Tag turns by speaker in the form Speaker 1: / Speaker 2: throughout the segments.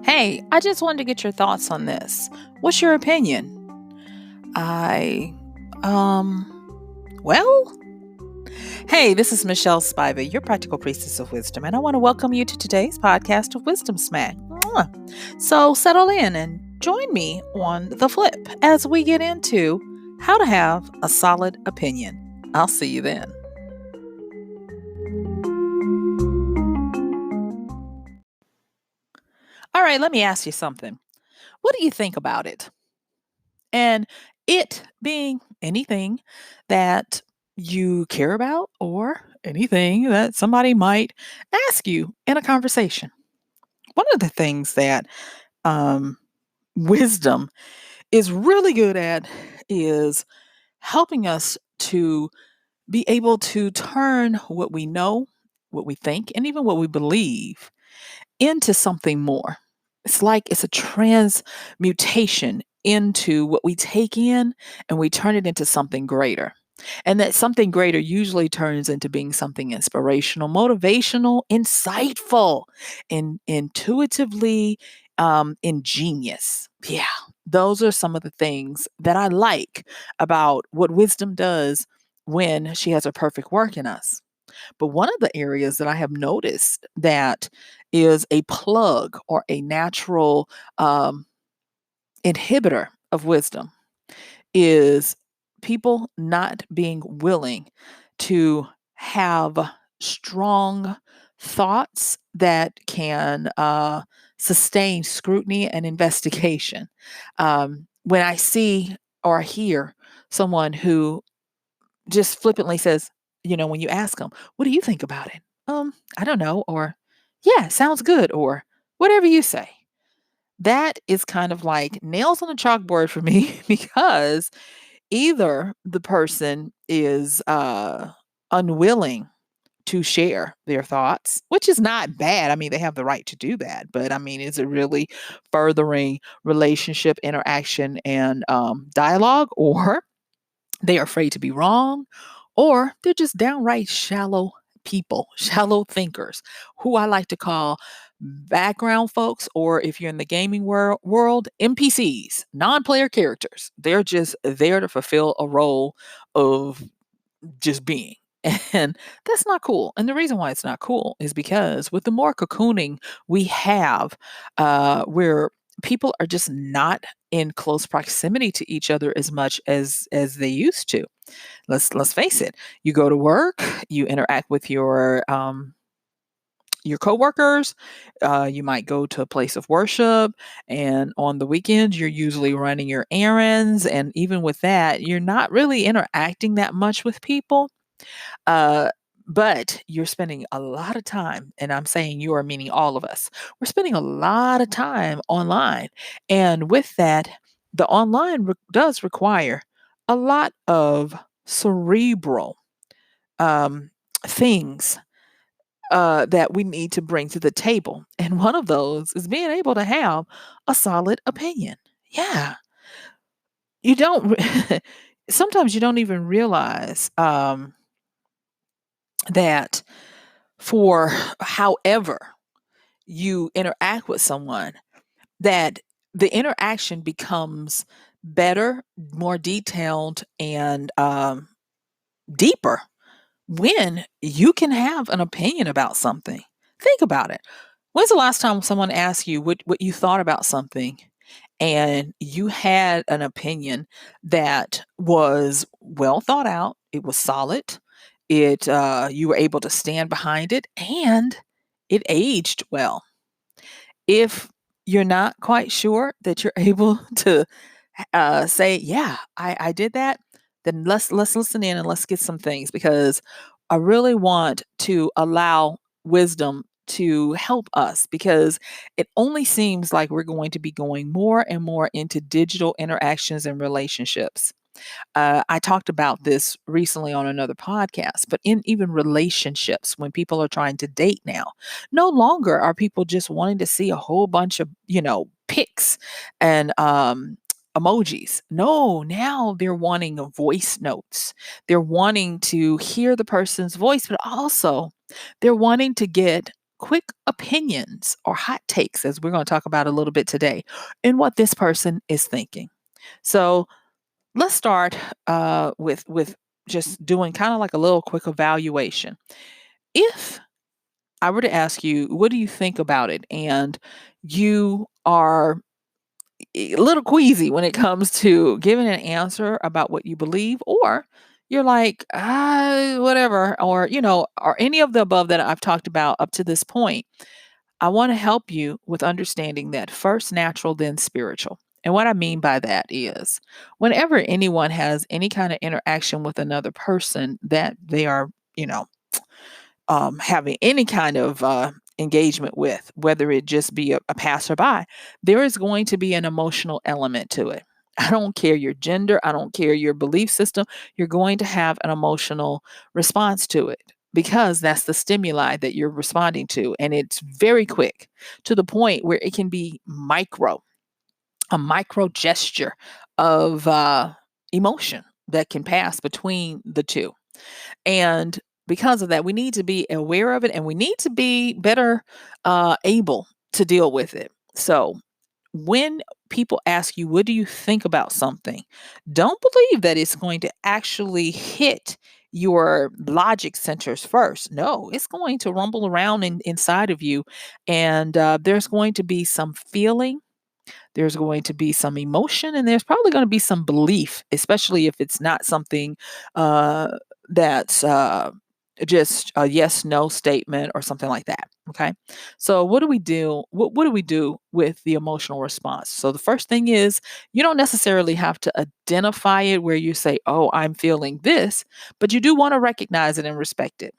Speaker 1: Hey, I just wanted to get your thoughts on this. What's your opinion? I, um, well, hey, this is MichelleSpiva, your practical priestess of wisdom, and I want to welcome you to today's podcast of Wisdom Smack. So settle in and join me on the flip as we get into how to have a solid opinion. I'll see you then. All right, let me ask you something. What do you think about it? And it being anything that you care about or anything that somebody might ask you in a conversation. One of the things that um, wisdom is really good at is helping us to be able to turn what we know, what we think, and even what we believe into something more. It's like it's a transmutation into what we take in and we turn it into something greater. And that something greater usually turns into being something inspirational, motivational, insightful, intuitively ingenious. Yeah, those are some of the things that I like about what wisdom does when she has her perfect work in us. But one of the areas that I have noticed that is a plug or a natural inhibitor of wisdom is people not being willing to have strong thoughts that can sustain scrutiny and investigation. When I see or hear someone who just flippantly says, when you ask them, "What do you think about it?" I don't know, or "Yeah, sounds good," or whatever you say. That is kind of like nails on a chalkboard for me because either the person is unwilling to share their thoughts, which is not bad. I mean, they have the right to do that, but I mean, is it really furthering relationship, interaction, and dialogue, or they are afraid to be wrong, or they're just downright shallow people, shallow thinkers, who I like to call background folks, or if you're in the gaming world, NPCs, non player characters. They're just there to fulfill a role of just being. And that's not cool. And the reason why it's not cool is because with the more cocooning we have, where people are just not in close proximity to each other as much as they used to. Let's face it. You go to work, you interact with your coworkers. You might go to a place of worship, and on the weekends, you're usually running your errands. And even with that, you're not really interacting that much with people. Uh, but you're spending a lot of time, and I'm saying you are meaning all of us. We're spending a lot of time online. And with that, the online does require a lot of cerebral um, things that we need to bring to the table. And one of those is being able to have a solid opinion. Yeah. You don't, sometimes you don't even realize that for however you interact with someone, that the interaction becomes better, more detailed, and deeper when you can have an opinion about something. Think about it. When's the last time someone asked you what you thought about something and you had an opinion that was well thought out, it was solid, it you were able to stand behind it, and it aged well? If you're not quite sure that you're able to say, "Yeah, I did that," then let's listen in and let's get some things, because I really want to allow wisdom to help us, because it only seems like we're going to be going more and more into digital interactions and relationships. I talked about this recently on another podcast, but in even relationships, when people are trying to date now, no longer are people just wanting to see a whole bunch of, pics and emojis. No, now they're wanting voice notes. They're wanting to hear the person's voice, but also they're wanting to get quick opinions or hot takes, as we're going to talk about a little bit today, in what this person is thinking. So let's start with just doing kind of like a little quick evaluation. If I were to ask you, what do you think about it? And you are a little queasy when it comes to giving an answer about what you believe, or you're like, whatever, or, or any of the above that I've talked about up to this point. I want to help you with understanding that first natural, then spiritual. And what I mean by that is whenever anyone has any kind of interaction with another person that they are, you know, having any kind of engagement with, whether it just be a passerby, there is going to be an emotional element to it. I don't care your gender, I don't care your belief system, you're going to have an emotional response to it because that's the stimuli that you're responding to. And it's very quick to the point where it can be a micro gesture of emotion that can pass between the two. And because of that, we need to be aware of it and we need to be better able to deal with it. So, when people ask you, what do you think about something? Don't believe that it's going to actually hit your logic centers first. No, it's going to rumble around inside of you. And there's going to be some feeling, there's going to be some emotion, and there's probably going to be some belief, especially if it's not something that's just a yes no statement or something like that. Okay. So what do we do? What do we do with the emotional response? So the first thing is you don't necessarily have to identify it where you say, oh, I'm feeling this, but you do want to recognize it and respect it.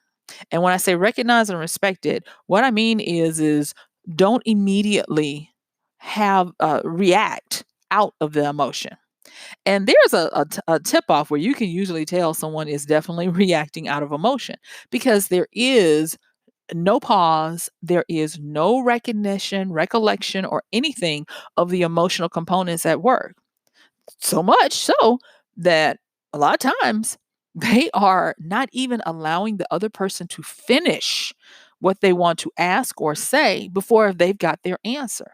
Speaker 1: And when I say recognize and respect it, what I mean is don't immediately have react out of the emotion. And there's a tip off where you can usually tell someone is definitely reacting out of emotion because there is no pause, there is no recognition, recollection, or anything of the emotional components at work. So much so that a lot of times they are not even allowing the other person to finish what they want to ask or say before they've got their answer.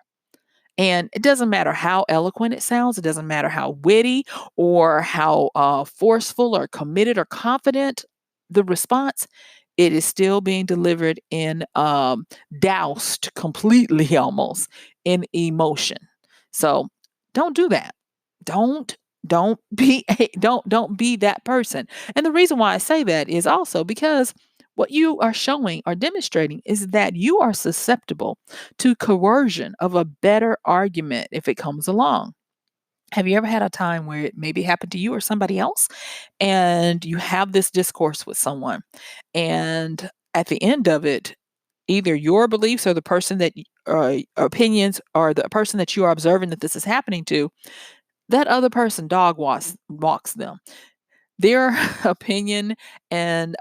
Speaker 1: And it doesn't matter how eloquent it sounds, it doesn't matter how witty or how forceful or committed or confident the response, it is still being delivered in doused completely almost in emotion. So don't do that. Don't don't be that person. And the reason why I say that is also because what you are showing or demonstrating is that you are susceptible to coercion of a better argument if it comes along. Have you ever had a time where it maybe happened to you or somebody else and you have this discourse with someone and at the end of it, either your beliefs or the person that opinions or the person that you are observing that this is happening to, that other person walks them. Their opinion and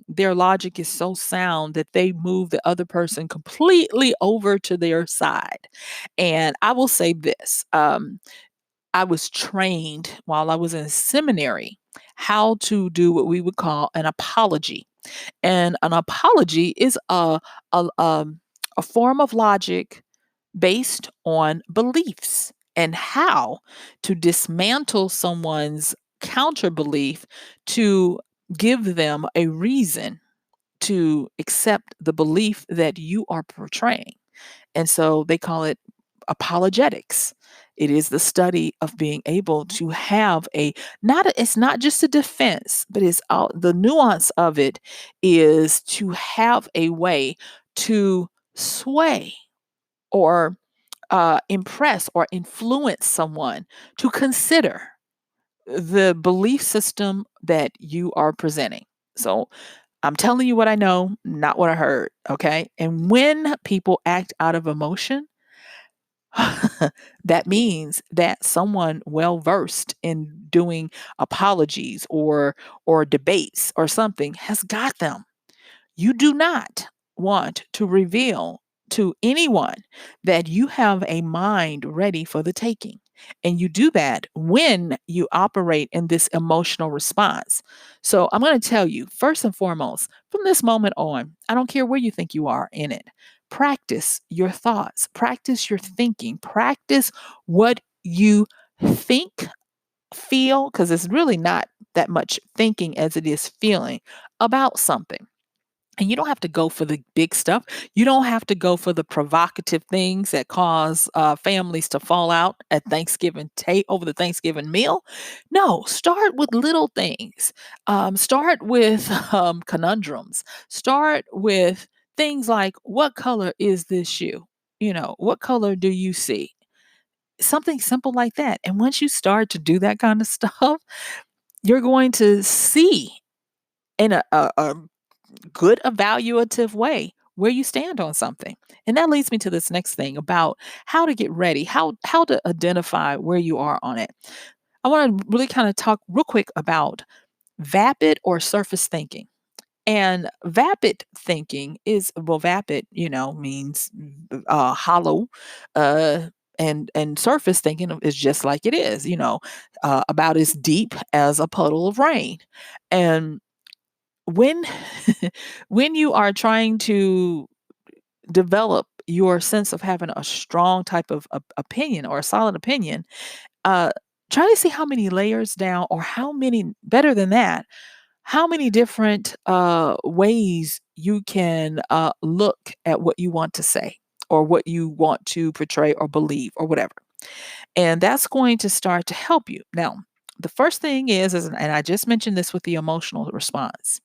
Speaker 1: their logic is so sound that they move the other person completely over to their side. And I will say this, I was trained while I was in seminary how to do what we would call an apology. And an apology is a form of logic based on beliefs and how to dismantle someone's counter belief to give them a reason to accept the belief that you are portraying. And so they call it apologetics. It is the study of being able to have it's not just a defense, but it's the nuance of it is to have a way to sway or impress or influence someone to consider the belief system that you are presenting. So I'm telling you what I know, not what I heard. Okay. And when people act out of emotion, that means that someone well versed in doing apologies or debates or something has got them. You do not want to reveal to anyone that you have a mind ready for the taking. And you do that when you operate in this emotional response. So I'm going to tell you, first and foremost, from this moment on, I don't care where you think you are in it, practice your thoughts, practice your thinking, practice what you think, feel, because it's really not that much thinking as it is feeling about something. And you don't have to go for the big stuff. You don't have to go for the provocative things that cause families to fall out at Thanksgiving over the Thanksgiving meal. No, start with little things. Start with conundrums. Start with things like, what color is this shoe? What color do you see? Something simple like that. And once you start to do that kind of stuff, you're going to see in a good evaluative way where you stand on something. And that leads me to this next thing about how to get ready, how to identify where you are on it. I want to really kind of talk real quick about vapid or surface thinking. And vapid thinking is, well, vapid, means hollow, uh and surface thinking is just like it is, about as deep as a puddle of rain. And when when you are trying to develop your sense of having a strong type of opinion or a solid opinion, uh try to see how many layers down, or how many, better than that, how many different ways you can look at what you want to say, or what you want to portray or believe or whatever. And that's going to start to help you. Now, the first thing is, and I just mentioned this with the emotional response.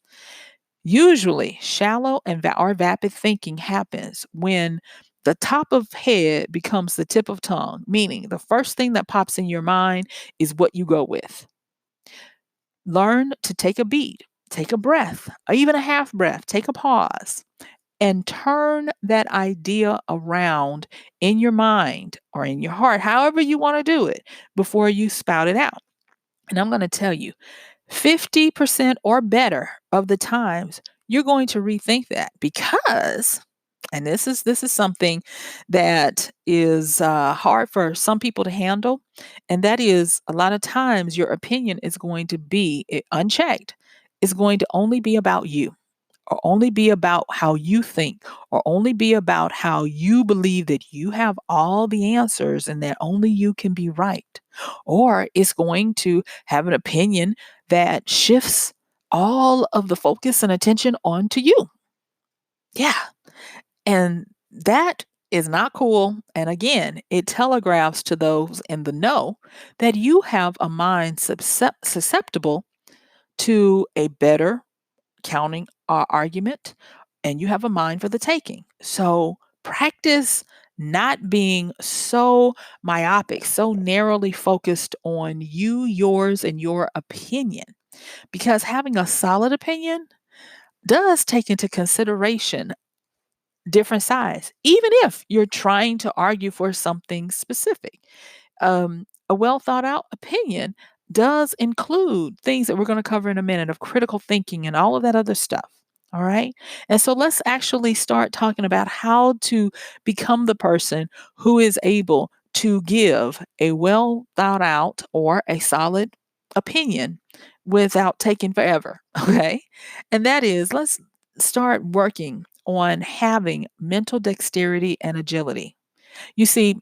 Speaker 1: Usually, shallow or vapid thinking happens when the top of head becomes the tip of tongue, meaning the first thing that pops in your mind is what you go with. Learn to take a beat, take a breath, or even a half breath, take a pause, and turn that idea around in your mind or in your heart, however you want to do it, before you spout it out. And I'm going to tell you, 50% or better of the times you're going to rethink that, because, and this is something that is hard for some people to handle, and that is, a lot of times your opinion is going to be unchecked, is going to only be about you, or only be about how you think, or only be about how you believe that you have all the answers and that only you can be right. Or it's going to have an opinion that shifts all of the focus and attention onto you. Yeah. And that is not cool. And again, it telegraphs to those in the know that you have a mind susceptible to a better counting argument, and you have a mind for the taking. So practice not being so myopic, so narrowly focused on you, yours, and your opinion, because having a solid opinion does take into consideration different sides, even if you're trying to argue for something specific. A well thought out opinion does include things that we're going to cover in a minute, of critical thinking and all of that other stuff. All right. And so let's actually start talking about how to become the person who is able to give a well thought out or a solid opinion without taking forever. Okay. And that is, let's start working on having mental dexterity and agility. You see,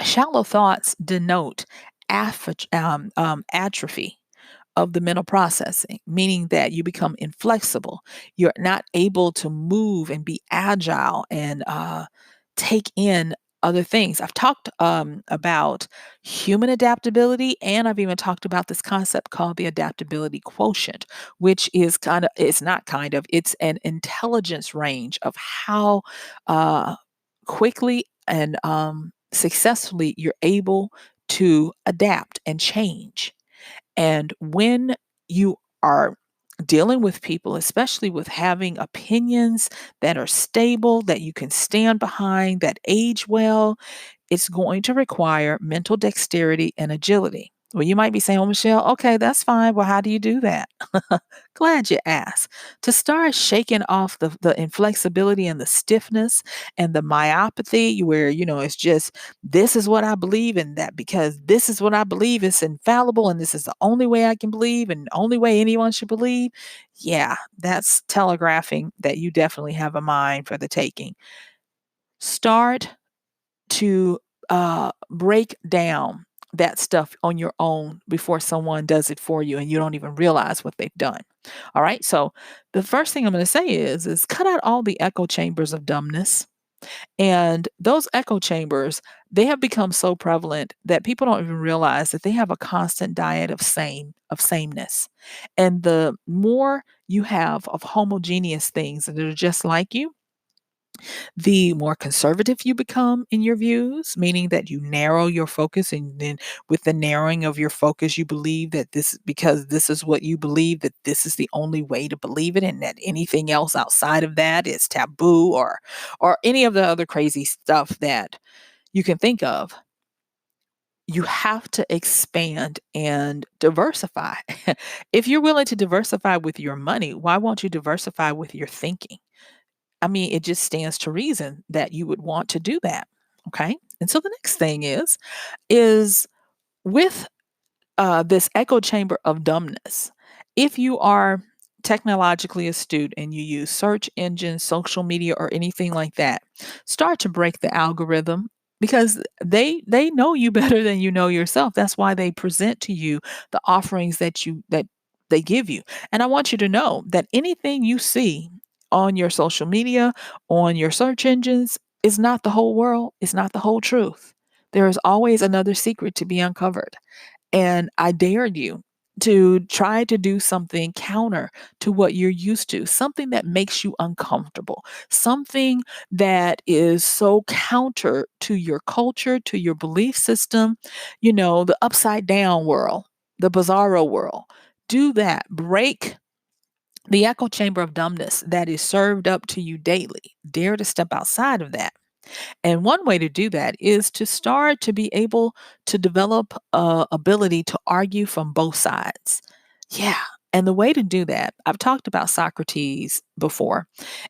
Speaker 1: shallow thoughts denote atrophy of the mental processing, meaning that you become inflexible. You're not able to move and be agile and take in other things. I've talked about human adaptability, and I've even talked about this concept called the adaptability quotient, which is it's not kind of, it's an intelligence range of how quickly and successfully you're able to adapt and change. And when you are dealing with people, especially with having opinions that are stable, that you can stand behind, that age well, it's going to require mental dexterity and agility. Well, you might be saying, "Well, Michelle, okay, that's fine. Well, how do you do that?" Glad you asked. To start shaking off the inflexibility and the stiffness and the myopathy where, it's just, this is what I believe, and that because this is what I believe is infallible, and this is the only way I can believe and the only way anyone should believe. Yeah, that's telegraphing that you definitely have a mind for the taking. Start to break down that stuff on your own before someone does it for you and you don't even realize what they've done. All right. So the first thing I'm going to say is cut out all the echo chambers of dumbness. And those echo chambers, they have become so prevalent that people don't even realize that they have a constant diet of sameness. And the more you have of homogeneous things that are just like you, the more conservative you become in your views, meaning that you narrow your focus. And then with the narrowing of your focus, you believe that because this is what you believe, that this is the only way to believe it, and that anything else outside of that is taboo, or any of the other crazy stuff that you can think of. You have to expand and diversify. If you're willing to diversify with your money, why won't you diversify with your thinking? I mean, it just stands to reason that you would want to do that. Okay. And so the next thing is with this echo chamber of dumbness, if you are technologically astute and you use search engines, social media, or anything like that, start to break the algorithm because they know you better than you know yourself. That's why they present to you the offerings that they give you. And I want you to know that anything you see on your social media, on your search engines, is not the whole world. It's not the whole truth. There is always another secret to be uncovered. And I dare you to try to do something counter to what you're used to, something that makes you uncomfortable, something that is so counter to your culture, to your belief system, the upside down world, the bizarro world. Do that. Break the echo chamber of dumbness that is served up to you daily. Dare to step outside of that. And one way to do that is to start to be able to develop a ability to argue from both sides. Yeah. And the way to do that, I've talked about Socrates before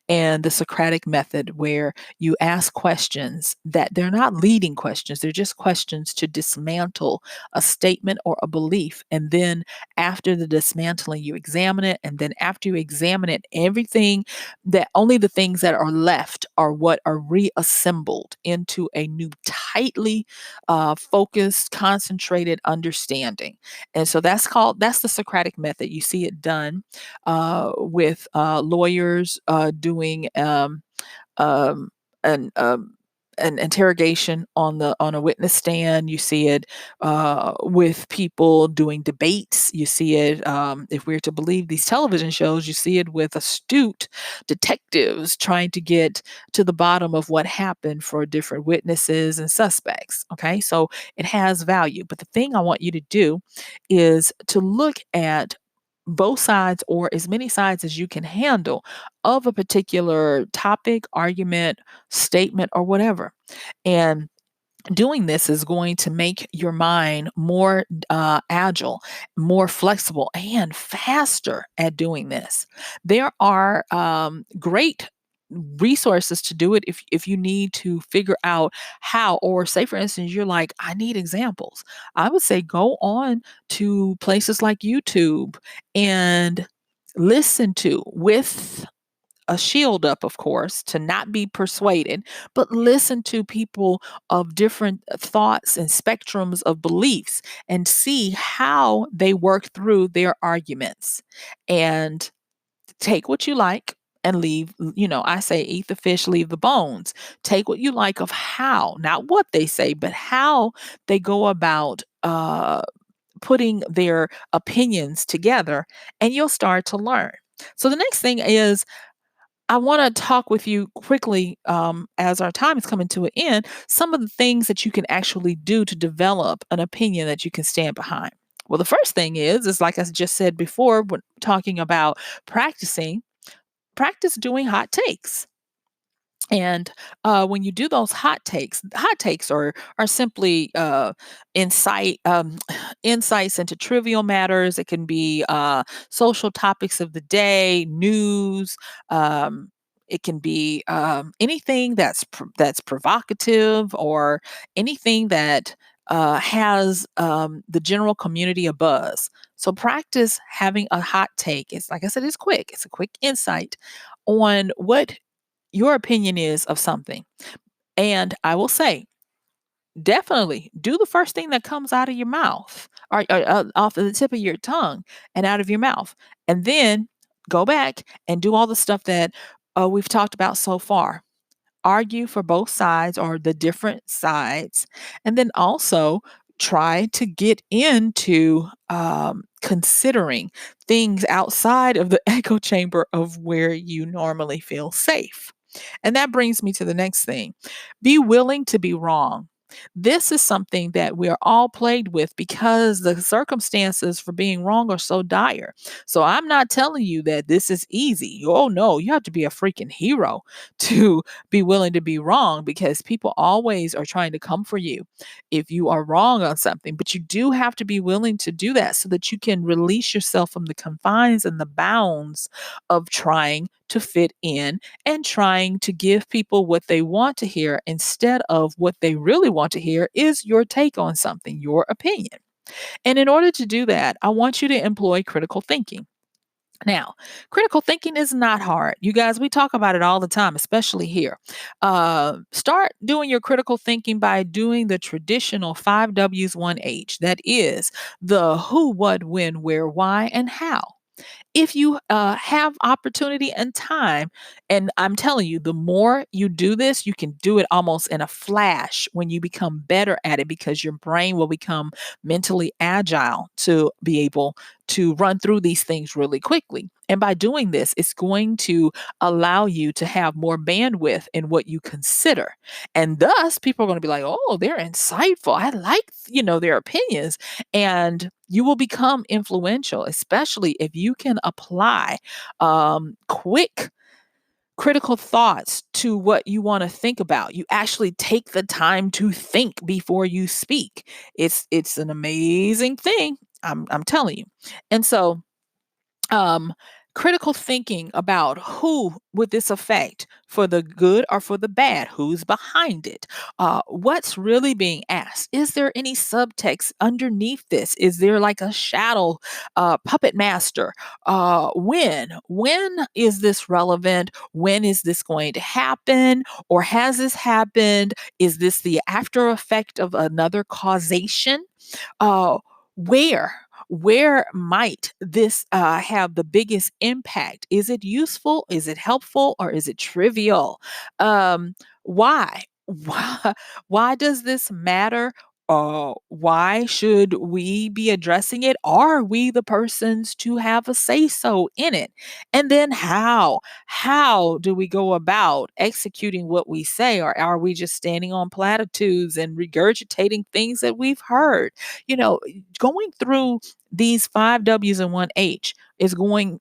Speaker 1: and the Socratic method, where you ask questions that they're not leading questions, they're just questions to dismantle a statement or a belief. And then after the dismantling, you examine it. And then after you examine it, only the things that are left are what are reassembled into a new, tightly focused, concentrated understanding. And so that's the Socratic method. You see it done with lawyers doing um, an an interrogation on a witness stand. You see it with people doing debates. You see it, if we're to believe these television shows, you see it with astute detectives trying to get to the bottom of what happened for different witnesses and suspects. Okay, so it has value. But the thing I want you to do is to look at both sides, or as many sides as you can handle, of a particular topic, argument, statement, or whatever. And doing this is going to make your mind more agile, more flexible, and faster at doing this. There are great resources to do it if you need to figure out how, or say for instance you're like, I need examples. I would say go on to places like YouTube and listen to, with a shield up, of course, to not be persuaded, but listen to people of different thoughts and spectrums of beliefs and see how they work through their arguments. And take what you like and leave, I say eat the fish, leave the bones. Take what you like of how, not what they say, but how they go about putting their opinions together, and you'll start to learn. So the next thing is, I want to talk with you quickly, as our time is coming to an end, some of the things that you can actually do to develop an opinion that you can stand behind. Well, the first thing is like I just said before, when talking about practicing, practice doing hot takes. And when you do those hot takes are simply insights into trivial matters. It can be social topics of the day, news. Um, it can be anything that's provocative, or anything that has the general community a buzz. So practice having a hot take. It's like I said, it's quick. It's a quick insight on what your opinion is of something. And I will say, definitely do the first thing that comes out of your mouth, or off of the tip of your tongue and out of your mouth. And then go back and do all the stuff that we've talked about so far. Argue for both sides or the different sides. And then also try to get into considering things outside of the echo chamber of where you normally feel safe. And that brings me to the next thing: be willing to be wrong. This is something that we're all plagued with because the circumstances for being wrong are so dire. So I'm not telling you that this is easy. Oh no, you have to be a freaking hero to be willing to be wrong, because people always are trying to come for you if you are wrong on something. But you do have to be willing to do that so that you can release yourself from the confines and the bounds of trying to fit in and trying to give people what they want to hear, instead of what they really want to hear is your take on something, your opinion. And in order to do that, I want you to employ critical thinking. Now, critical thinking is not hard. You guys, we talk about it all the time, especially here. Start doing your critical thinking by doing the traditional 5 W's, 1 H. That is the who, what, when, where, why, and how. If you have opportunity and time, and I'm telling you, the more you do this, you can do it almost in a flash when you become better at it, because your brain will become mentally agile to be able to run through these things really quickly. And by doing this, it's going to allow you to have more bandwidth in what you consider. And thus, people are going to be like, oh, they're insightful. I like, their opinions. And you will become influential, especially if you can apply quick critical thoughts to what you want to think about. You actually take the time to think before you speak. It's an amazing thing. I'm telling you. And so um, critical thinking about who would this affect, for the good or for the bad, who's behind it, what's really being asked, is there any subtext underneath this, is there like a shadow puppet master, when is this relevant, when is this going to happen, or has this happened, is this the after effect of another causation, uh, where where might this have the biggest impact? Is it useful? Is it helpful? Or is it trivial? Why? Why does this matter? Why should we be addressing it? Are we the persons to have a say so in it? And then how? How do we go about executing what we say? Or are we just standing on platitudes and regurgitating things that we've heard? You know, going through these 5 W's and 1 H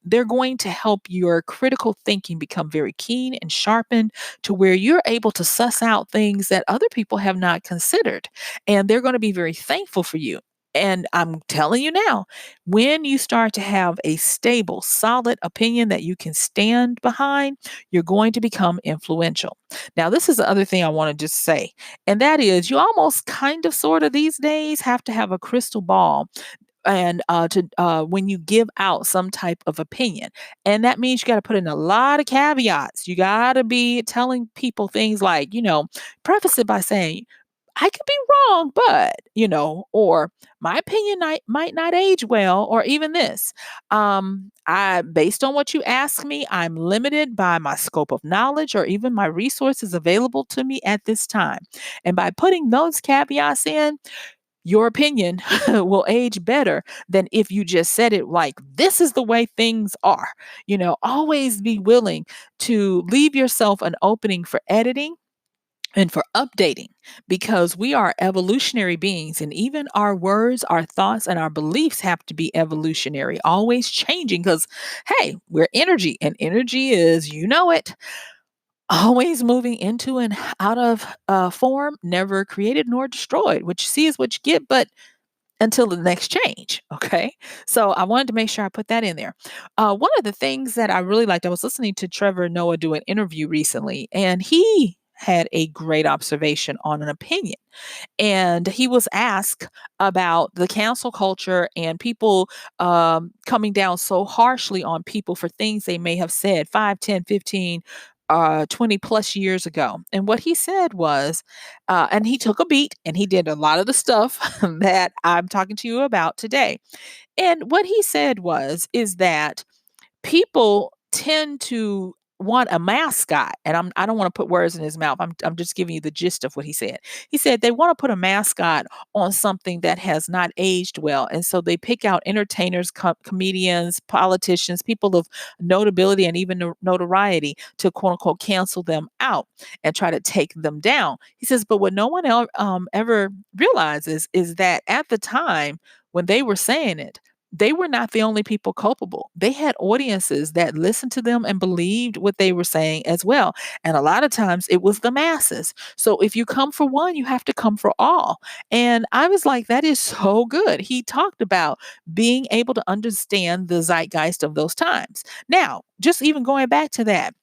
Speaker 1: they're going to help your critical thinking become very keen and sharpened, to where you're able to suss out things that other people have not considered. And they're going to be very thankful for you. And I'm telling you now, when you start to have a stable, solid opinion that you can stand behind, you're going to become influential. Now, this is the other thing I want to just say, and that is you almost kind of sort of these days have to have a crystal ball, and to when you give out some type of opinion. And that means you got to put in a lot of caveats. You got to be telling people things like, preface it by saying, I could be wrong, but, or my opinion might not age well, or even this. I based on what you ask me, I'm limited by my scope of knowledge or even my resources available to me at this time. And by putting those caveats in, your opinion will age better than if you just said it like, this is the way things are. Always be willing to leave yourself an opening for editing and for updating, because we are evolutionary beings, and even our words, our thoughts, and our beliefs have to be evolutionary, always changing, because hey, we're energy, and energy is, always moving into and out of form, never created nor destroyed. What you see is what you get, but until the next change. Okay. So I wanted to make sure I put that in there. One of the things that I really liked, I was listening to Trevor Noah do an interview recently, and he had a great observation on an opinion. And he was asked about the cancel culture and people coming down so harshly on people for things they may have said 5, 10, 15, 20 plus years ago. And what he said was, and he took a beat and he did a lot of the stuff that I'm talking to you about today. And what he said is that people tend to want a mascot, and I don't want to put words in his mouth. I'm just giving you the gist of what he said. He said they want to put a mascot on something that has not aged well, and so they pick out entertainers, comedians, politicians, people of notability and even notoriety to quote unquote cancel them out and try to take them down. He says, but what no one ever realizes is that at the time when they were saying it, they were not the only people culpable. They had audiences that listened to them and believed what they were saying as well. And a lot of times it was the masses. So if you come for one, you have to come for all. And I was like, that is so good. He talked about being able to understand the zeitgeist of those times. Now, just even going back to that,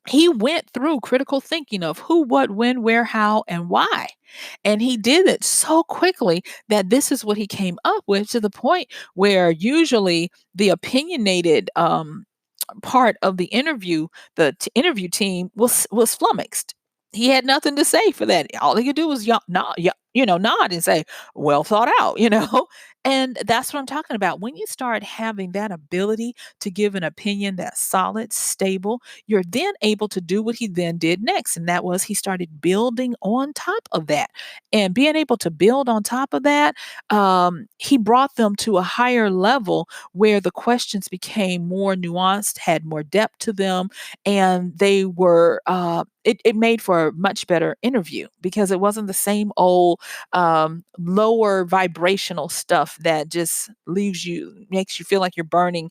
Speaker 1: he went through critical thinking of who, what, when, where, how, and why. And he did it so quickly that this is what he came up with, to the point where usually the opinionated part of the interview, the interview team was flummoxed. He had nothing to say for that. All he could do was nod, nod and say, "Well thought out," And that's what I'm talking about. When you start having that ability to give an opinion that's solid, stable, you're then able to do what he then did next. And that was he started building on top of that. And being able to build on top of that, he brought them to a higher level where the questions became more nuanced, had more depth to them, and they were it made for a much better interview because it wasn't the same old lower vibrational stuff that just makes you feel like you're burning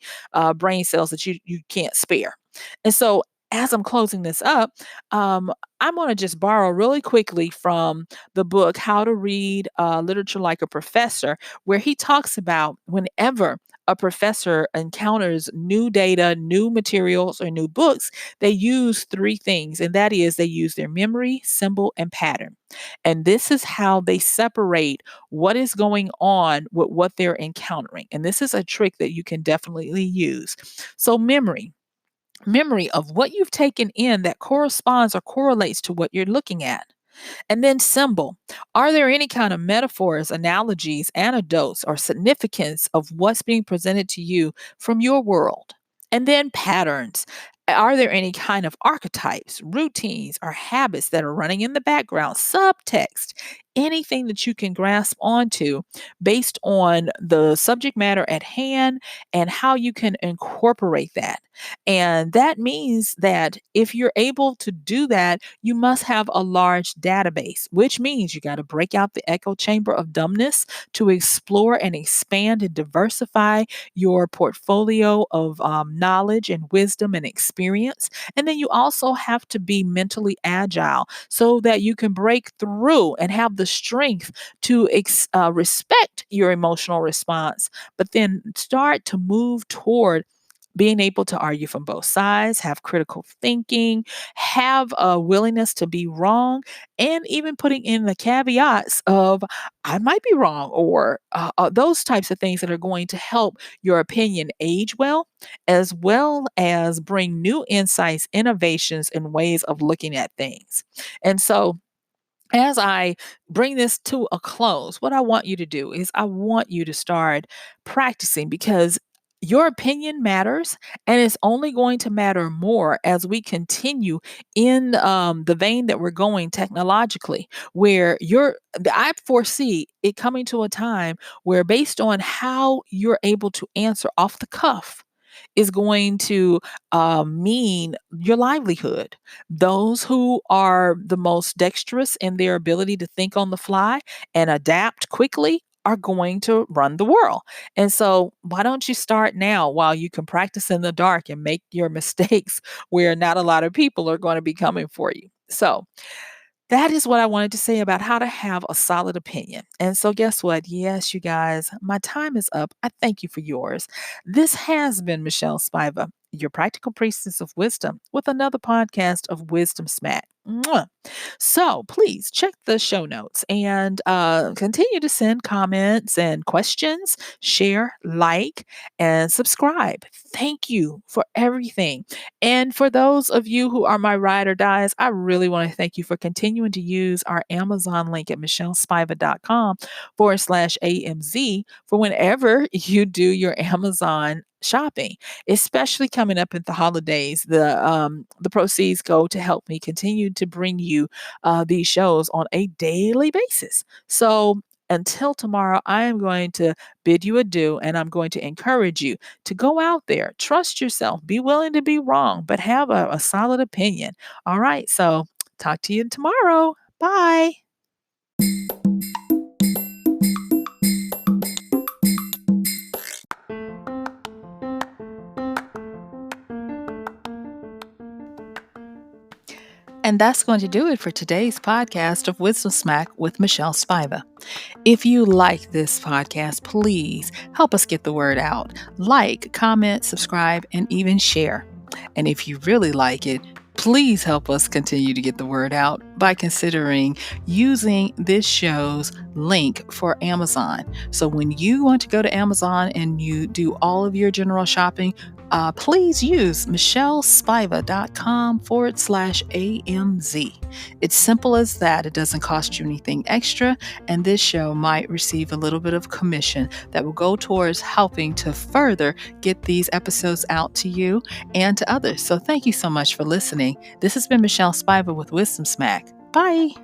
Speaker 1: brain cells that you can't spare. And so as I'm closing this up, um, I'm going to just borrow really quickly from the book How to Read Literature Like a Professor, where he talks about whenever a professor encounters new data, new materials, or new books, they use three things, and that is they use their memory, symbol, and pattern. And this is how they separate what is going on with what they're encountering. And this is a trick that you can definitely use. So, memory of what you've taken in that corresponds or correlates to what you're looking at. And then symbol. Are there any kind of metaphors, analogies, anecdotes, or significance of what's being presented to you from your world? And then patterns. Are there any kind of archetypes, routines, or habits that are running in the background? Subtext. Anything that you can grasp onto based on the subject matter at hand and how you can incorporate that. And that means that if you're able to do that, you must have a large database, which means you got to break out the echo chamber of dumbness to explore and expand and diversify your portfolio of knowledge and wisdom and experience. And then you also have to be mentally agile so that you can break through and have the strength to respect your emotional response, but then start to move toward being able to argue from both sides, have critical thinking, have a willingness to be wrong, and even putting in the caveats of, I might be wrong, or those types of things that are going to help your opinion age well as bring new insights, innovations, and ways of looking at things. And so, as I bring this to a close, what I want you to do is I want you to start practicing because your opinion matters and it's only going to matter more as we continue in the vein that we're going technologically, where I foresee it coming to a time where, based on how you're able to answer off the cuff, is going to mean your livelihood. Those who are the most dexterous in their ability to think on the fly and adapt quickly are going to run the world. And so, why don't you start now while you can practice in the dark and make your mistakes where not a lot of people are going to be coming for you? So, that is what I wanted to say about how to have a solid opinion. And so, guess what? Yes, you guys, my time is up. I thank you for yours. This has been Michelle Spiva, your practical priestess of wisdom, with another podcast of Wisdom Smack. Mwah. So please check the show notes and continue to send comments and questions, share, like, and subscribe. Thank you for everything. And for those of you who are my ride or dies, I really want to thank you for continuing to use our Amazon link at michellespiva.com/AMZ for whenever you do your Amazon shopping, especially coming up at the holidays. The proceeds go to help me continue to bring you these shows on a daily basis. So until tomorrow, I am going to bid you adieu and I'm going to encourage you to go out there, trust yourself, be willing to be wrong, but have a solid opinion. All right. So talk to you tomorrow. Bye. And that's going to do it for today's podcast of Wisdom Smack with Michelle Spiva. If you like this podcast, please help us get the word out. Like, comment, subscribe, and even share. And if you really like it, please help us continue to get the word out by considering using this show's link for Amazon. So when you want to go to Amazon and you do all of your general shopping, please use MichelleSpiva.com/AMZ. It's simple as that. It doesn't cost you anything extra, and this show might receive a little bit of commission that will go towards helping to further get these episodes out to you and to others. So thank you so much for listening. This has been Michelle Spiva with Wisdom Smack. Bye.